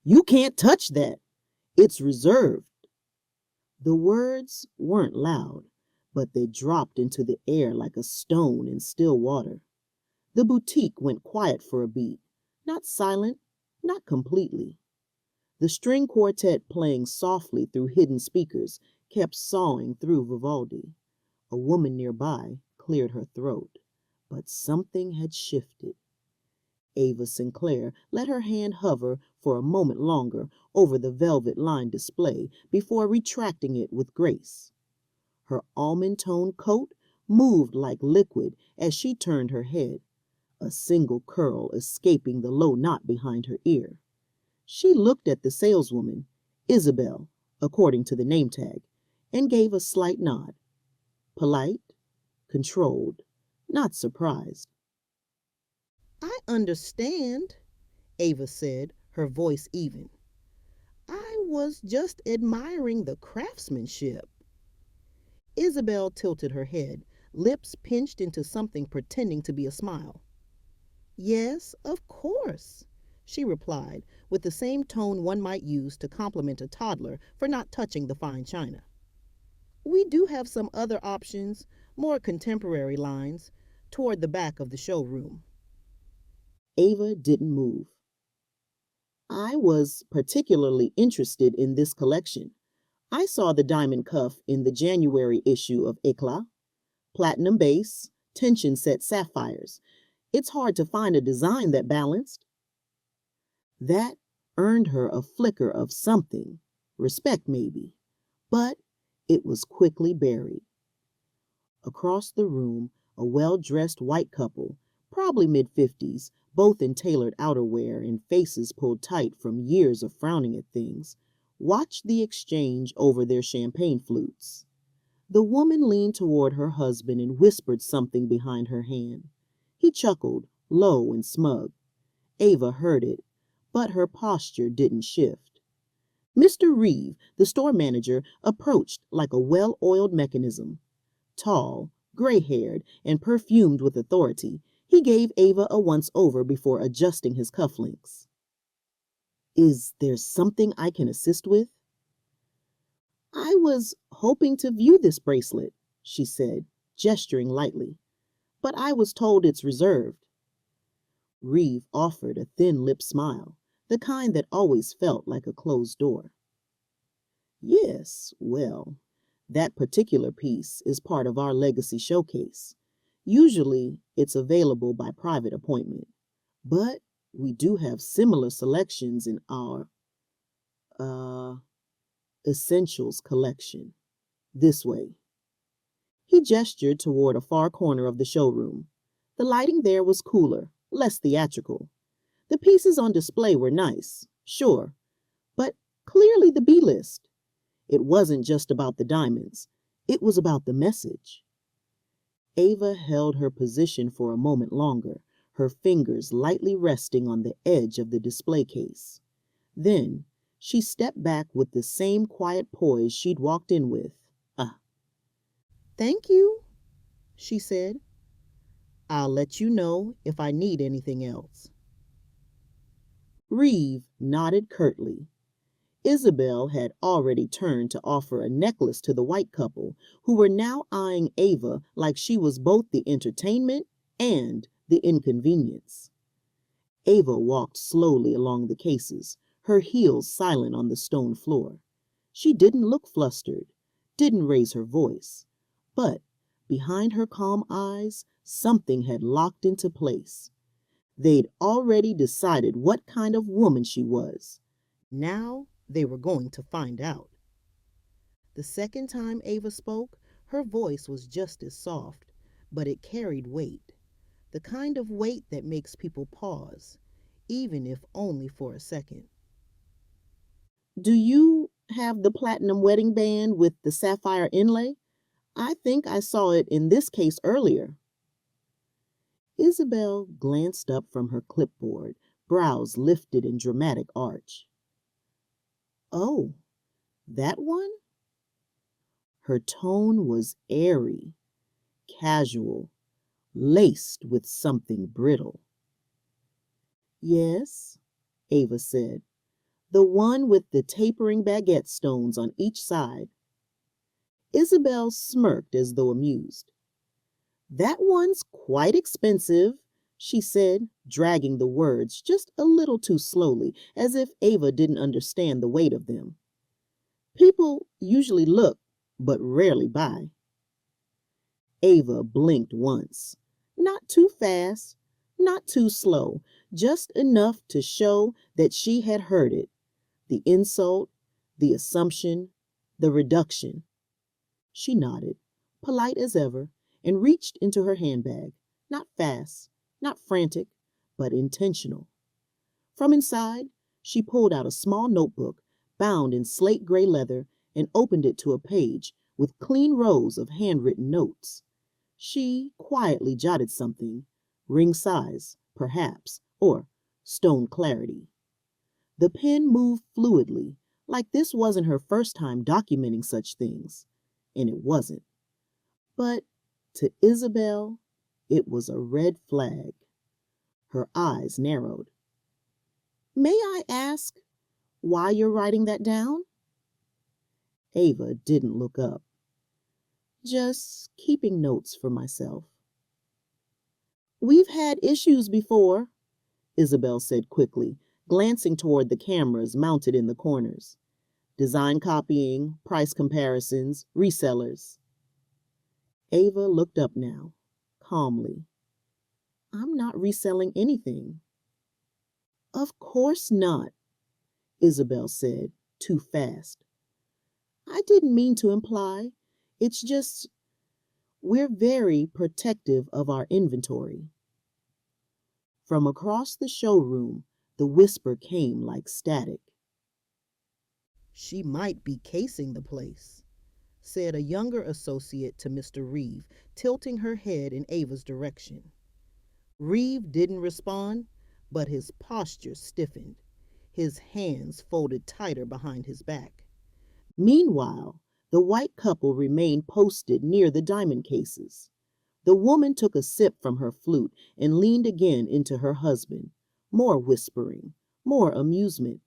You can't touch that. It's reserved. The words weren't loud, but they dropped into the air like a stone in still water. The boutique went quiet for a beat, not silent, not completely. The string quartet playing softly through hidden speakers kept sawing through Vivaldi. A woman nearby cleared her throat, but something had shifted. Ava Sinclair let her hand hover for a moment longer over the velvet-lined display before retracting it with grace. Her almond-toned coat moved like liquid as she turned her head, a single curl escaping the low knot behind her ear. She looked at the saleswoman, Isabel, according to the name tag, and gave a slight nod. Polite, controlled, not surprised. "I understand," Ava said, her voice even. "I was just admiring the craftsmanship." Isabel tilted her head, lips pinched into something pretending to be a smile. "Yes, of course," she replied, with the same tone one might use to compliment a toddler for not touching the fine china. "We do have some other options, more contemporary lines, toward the back of the showroom." Ava didn't move. "I was particularly interested in this collection. I saw the diamond cuff in the January issue of Eclat. Platinum base, tension set sapphires. It's hard to find a design that balanced." That earned her a flicker of something, respect maybe, but it was quickly buried. Across the room, a well-dressed white couple, probably mid-50s, both in tailored outerwear and faces pulled tight from years of frowning at things, watched the exchange over their champagne flutes. The woman leaned toward her husband and whispered something behind her hand. He chuckled, low and smug. Ava heard it, but her posture didn't shift. Mr. Reeve, the store manager, approached like a well-oiled mechanism. Tall, gray-haired, and perfumed with authority, he gave Ava a once-over before adjusting his cufflinks. "Is there something I can assist with?" "I was hoping to view this bracelet," she said, gesturing lightly, "but I was told it's reserved." Reeve offered a thin-lipped smile, the kind that always felt like a closed door. "Yes, well, that particular piece is part of our legacy showcase. Usually, it's available by private appointment, but we do have similar selections in our, essentials collection. This way." He gestured toward a far corner of the showroom. The lighting there was cooler, less theatrical. The pieces on display were nice, sure, but clearly the B-list. It wasn't just about the diamonds. It was about the message. Ava held her position for a moment longer, her fingers lightly resting on the edge of the display case. Then she stepped back with the same quiet poise she'd walked in with. "Thank you," she said. "I'll let you know if I need anything else." Reeve nodded curtly. Isabel had already turned to offer a necklace to the white couple, who were now eyeing Ava like she was both the entertainment and the inconvenience. Ava walked slowly along the cases, her heels silent on the stone floor. She didn't look flustered, didn't raise her voice, but behind her calm eyes, something had locked into place. They'd already decided what kind of woman she was. Now they were going to find out. The second time Ava spoke, her voice was just as soft, but it carried weight. The kind of weight that makes people pause, even if only for a second. "Do you have the platinum wedding band with the sapphire inlay? I think I saw it in this case earlier." Isabel glanced up from her clipboard, brows lifted in dramatic arch. "Oh, that one?" Her tone was airy, casual, laced with something brittle. "Yes," Ava said, The one with the tapering baguette stones on each side. Isabel smirked as though amused. That one's quite expensive, she said, dragging the words just a little too slowly, as if Ava didn't understand the weight of them. People usually look, but rarely buy. Ava blinked once. Not too fast, not too slow, just enough to show that she had heard it. The insult, the assumption, the reduction. She nodded, polite as ever, and reached into her handbag, not fast, not frantic, but intentional. From inside, she pulled out a small notebook bound in slate gray leather and opened it to a page with clean rows of handwritten notes. She quietly jotted something, ring size, perhaps, or stone clarity. The pen moved fluidly, like this wasn't her first time documenting such things, and it wasn't. But to Isabel, it was a red flag. Her eyes narrowed. May I ask why you're writing that down? Ava didn't look up. Just keeping notes for myself. We've had issues before, Isabel said quickly, glancing toward the cameras mounted in the corners. Design copying, price comparisons, resellers. Ava looked up now, calmly. I'm not reselling anything. Of course not, Isabel said, too fast. I didn't mean to imply. It's just we're very protective of our inventory. From across the showroom, the whisper came like static. She might be casing the place, said a younger associate to Mr. Reeve, tilting her head in Ava's direction. Reeve didn't respond, but his posture stiffened, his hands folded tighter behind his back. Meanwhile, the white couple remained posted near the diamond cases. The woman took a sip from her flute and leaned again into her husband. More whispering, more amusement,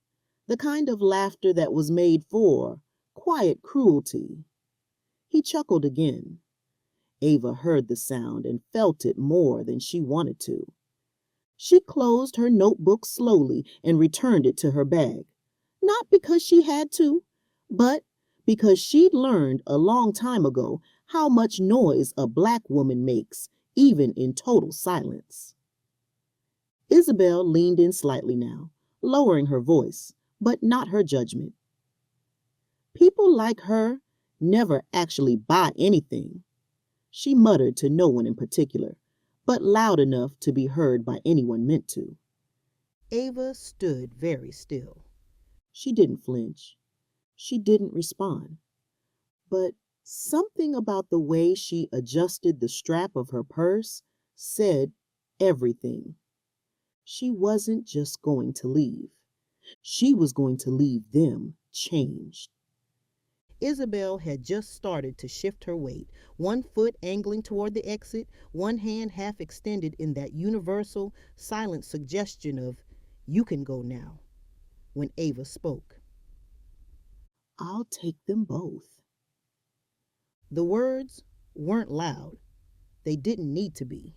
the kind of laughter that was made for quiet cruelty. He chuckled again. Ava heard the sound and felt it more than she wanted to. She closed her notebook slowly and returned it to her bag, not because she had to, but because she'd learned a long time ago how much noise a black woman makes, even in total silence. Isabel leaned in slightly now, lowering her voice, but not her judgment. People like her never actually buy anything, she muttered to no one in particular, but loud enough to be heard by anyone meant to. Ava stood very still. She didn't flinch. She didn't respond. But something about the way she adjusted the strap of her purse said everything. She wasn't just going to leave. She was going to leave them changed. Isabel had just started to shift her weight, one foot angling toward the exit, one hand half extended in that universal, silent suggestion of, "You can go now," when Ava spoke. I'll take them both. The words weren't loud. They didn't need to be.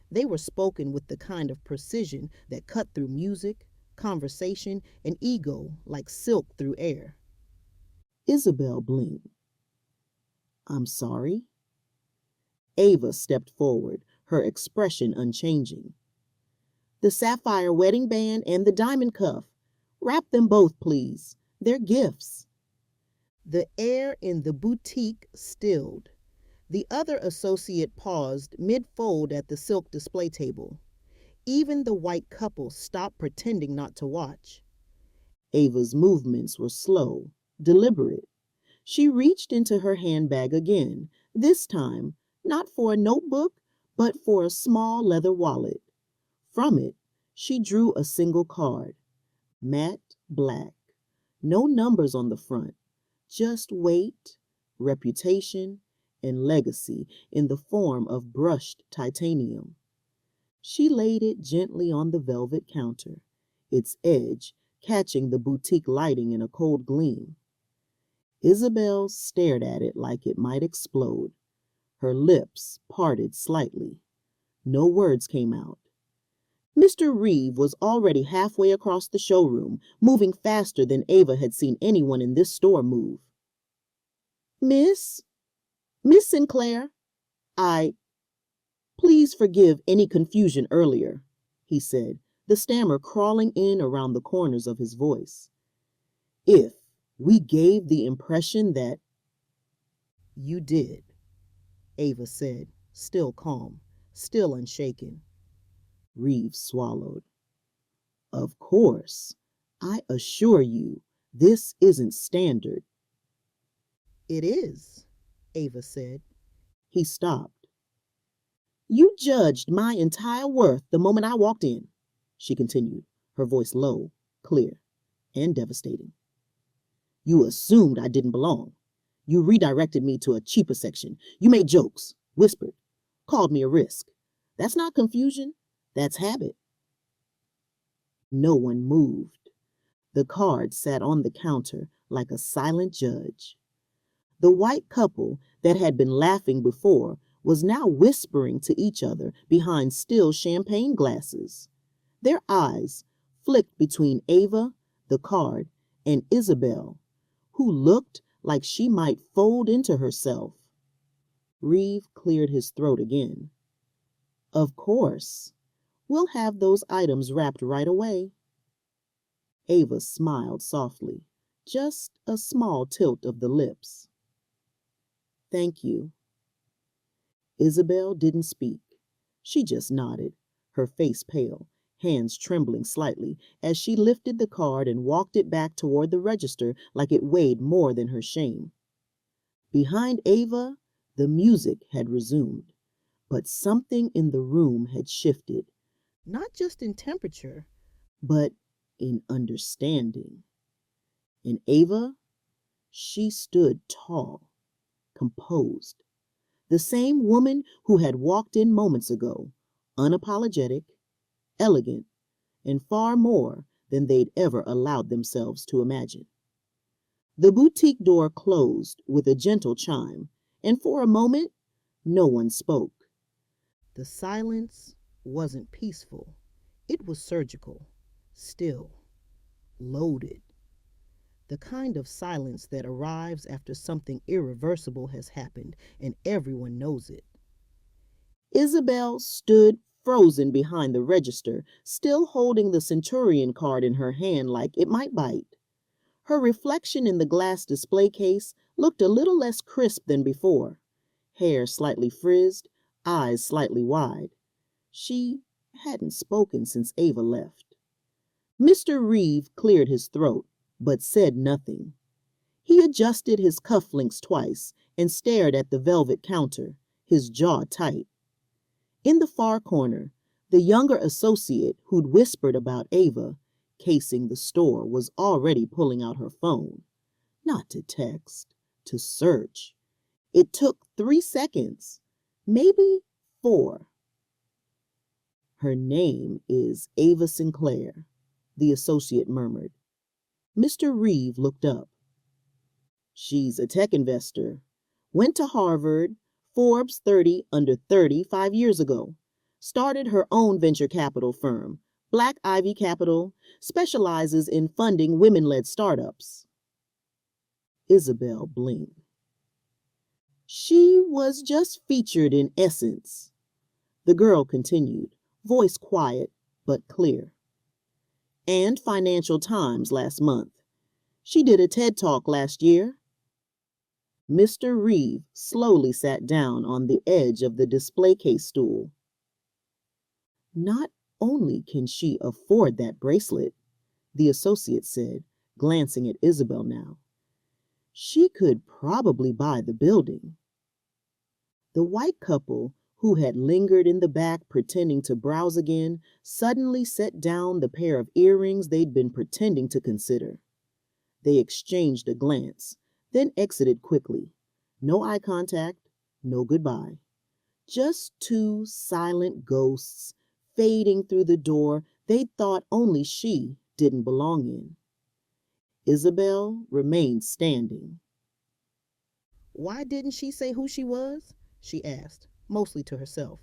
They were spoken with the kind of precision that cut through music, conversation, and ego like silk through air. Isabel blinked. I'm sorry? Ava stepped forward, her expression unchanging. The sapphire wedding band and the diamond cuff. Wrap them both, please. They're gifts. The air in the boutique stilled. The other associate paused mid-fold at the silk display table. Even the white couple stopped pretending not to watch. Ava's movements were slow, deliberate. She reached into her handbag again, this time not for a notebook, but for a small leather wallet. From it, she drew a single card, matte black, no numbers on the front, just weight, reputation, and legacy in the form of brushed titanium. She laid it gently on the velvet counter, its edge catching the boutique lighting in a cold gleam. Isabel stared at it like it might explode. Her lips parted slightly. No words came out. Mr. Reeve was already halfway across the showroom, moving faster than Ava had seen anyone in this store move. Miss Sinclair, please forgive any confusion earlier, he said, the stammer crawling in around the corners of his voice. If we gave the impression that you did, Ava said, still calm, still unshaken. Reeve swallowed. Of course, I assure you, this isn't standard. It is, Ava said. He stopped. You judged my entire worth the moment I walked in, she continued, her voice low, clear, and devastating. You assumed I didn't belong. You redirected me to a cheaper section. You made jokes, whispered, called me a risk. That's not confusion. That's habit. No one moved. The card sat on the counter like a silent judge. The white couple that had been laughing before was now whispering to each other behind still champagne glasses. Their eyes flicked between Ava, the card, and Isabel, who looked like she might fold into herself. Reeve cleared his throat again. Of course. We'll have those items wrapped right away. Ava smiled softly, just a small tilt of the lips. Thank you. Isabel didn't speak. She just nodded, her face pale, hands trembling slightly, as she lifted the card and walked it back toward the register like it weighed more than her shame. Behind Ava, the music had resumed, but something in the room had shifted, not just in temperature, but in understanding. And Ava, she stood tall, composed, the same woman who had walked in moments ago, unapologetic, elegant, and far more than they'd ever allowed themselves to imagine. The boutique door closed with a gentle chime, and for a moment, no one spoke. The silence wasn't peaceful. It was surgical, still, loaded. The kind of silence that arrives after something irreversible has happened and everyone knows it. Isabel stood frozen behind the register, still holding the Centurion card in her hand like it might bite. Her reflection in the glass display case looked a little less crisp than before, hair slightly frizzed, eyes slightly wide. She hadn't spoken since Ava left. Mr. Reeve cleared his throat, but said nothing. He adjusted his cufflinks twice and stared at the velvet counter, his jaw tight. In the far corner, the younger associate who'd whispered about Ava casing the store was already pulling out her phone. Not to text, to search. It took 3 seconds, maybe 4. Her name is Ava Sinclair, the associate murmured. Mr. Reeve looked up. She's a tech investor. Went to Harvard, Forbes 30 under 30 5 years ago. Started her own venture capital firm, Black Ivy Capital, specializes in funding women-led startups. Isabel blinked. She was just featured in Essence. The girl continued, voice quiet but clear. And Financial Times last month. She did a TED Talk last year. Mr. Reeve slowly sat down on the edge of the display case stool. Not only can she afford that bracelet, the associate said, glancing at Isabel now. She could probably buy the building. The white couple, who had lingered in the back pretending to browse again, suddenly set down the pair of earrings they'd been pretending to consider. They exchanged a glance, then exited quickly. No eye contact, no goodbye. Just 2 silent ghosts fading through the door they'd thought only she didn't belong in. Isabel remained standing. "Why didn't she say who she was?" she asked, mostly to herself.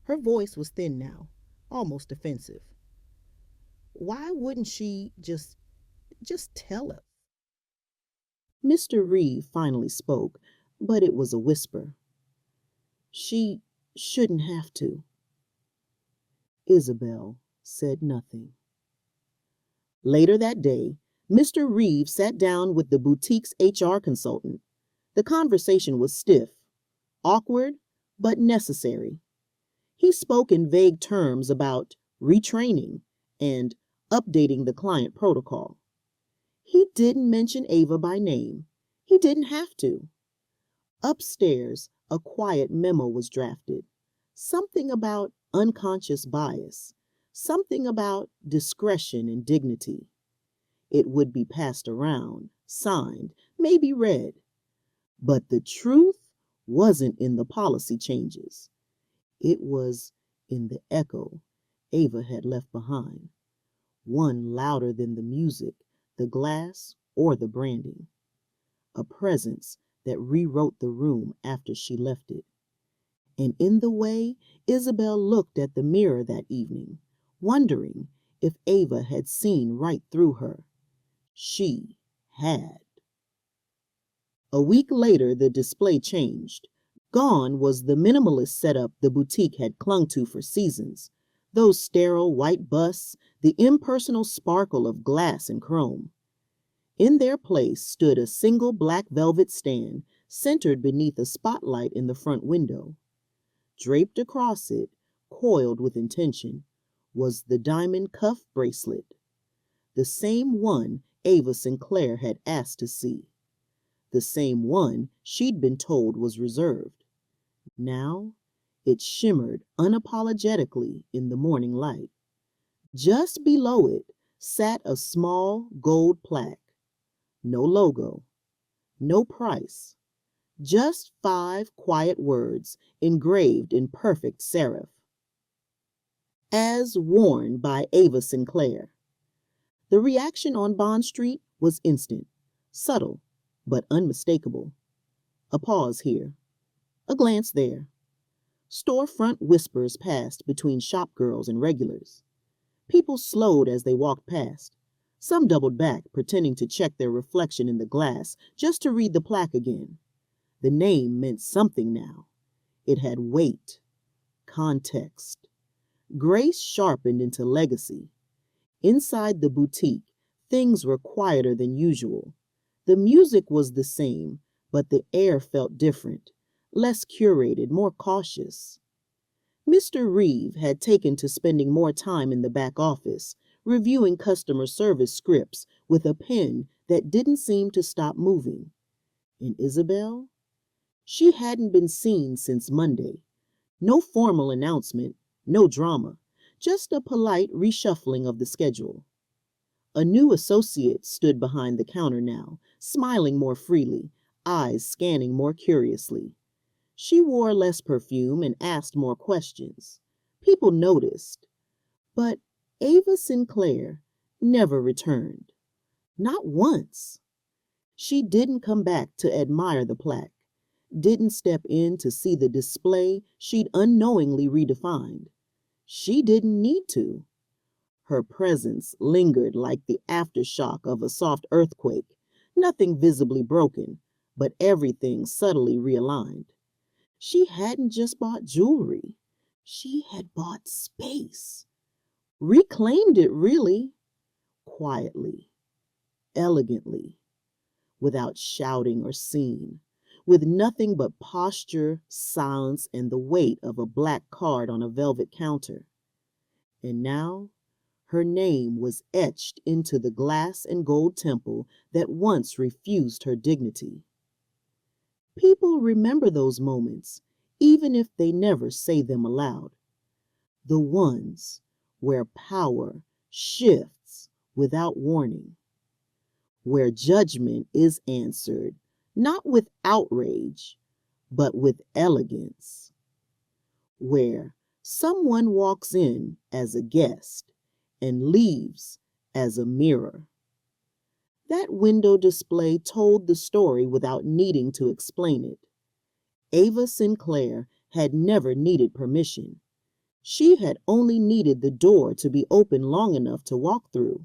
Her voice was thin now, almost defensive. "Why wouldn't she just tell us?" Mr. Reeve finally spoke, but it was a whisper. "She shouldn't have to." Isabel said nothing. Later that day, Mr. Reeve sat down with the boutique's HR consultant. The conversation was stiff, awkward, but necessary. He spoke in vague terms about retraining and updating the client protocol. He didn't mention Ava by name. He didn't have to. Upstairs, a quiet memo was drafted. Something about unconscious bias. Something about discretion and dignity. It would be passed around, signed, maybe read. But the truth wasn't in the policy changes. It was in the echo Ava had left behind. One louder than the music, the glass, or the branding. A presence that rewrote the room after she left it. And in the way Isabel looked at the mirror that evening, wondering if Ava had seen right through her. She had. A week later, the display changed. Gone was the minimalist setup the boutique had clung to for seasons. Those sterile white busts, the impersonal sparkle of glass and chrome. In their place stood a single black velvet stand, centered beneath a spotlight in the front window. Draped across it, coiled with intention, was the diamond cuff bracelet. The same one Ava Sinclair had asked to see. The same one she'd been told was reserved. Now, it shimmered unapologetically in the morning light. Just below it sat a small gold plaque. No logo, no price, just 5 quiet words engraved in perfect serif. As worn by Ava Sinclair. The reaction on Bond Street was instant, subtle, but unmistakable. A pause here, a glance there. Storefront whispers passed between shop girls and regulars. People slowed as they walked past. Some doubled back, pretending to check their reflection in the glass just to read the plaque again. The name meant something now. It had weight, context. Grace sharpened into legacy. Inside the boutique, things were quieter than usual. The music was the same, but the air felt different, less curated, more cautious. Mr. Reeve had taken to spending more time in the back office, reviewing customer service scripts with a pen that didn't seem to stop moving. And Isabel? She hadn't been seen since Monday. No formal announcement, no drama, just a polite reshuffling of the schedule. A new associate stood behind the counter now, smiling more freely, eyes scanning more curiously. She wore less perfume and asked more questions. People noticed. But Ava Sinclair never returned. Not once. She didn't come back to admire the plaque, didn't step in to see the display she'd unknowingly redefined. She didn't need to. Her presence lingered like the aftershock of a soft earthquake, nothing visibly broken, but everything subtly realigned. She hadn't just bought jewelry. She had bought space. Reclaimed it, really. Quietly, elegantly, without shouting or scene, with nothing but posture, silence, and the weight of a black card on a velvet counter. And now, her name was etched into the glass and gold temple that once refused her dignity. People remember those moments, even if they never say them aloud. The ones where power shifts without warning, where judgment is answered not with outrage, but with elegance, where someone walks in as a guest and leaves as a mirror. That window display told the story without needing to explain it. Ava Sinclair had never needed permission. She had only needed the door to be open long enough to walk through.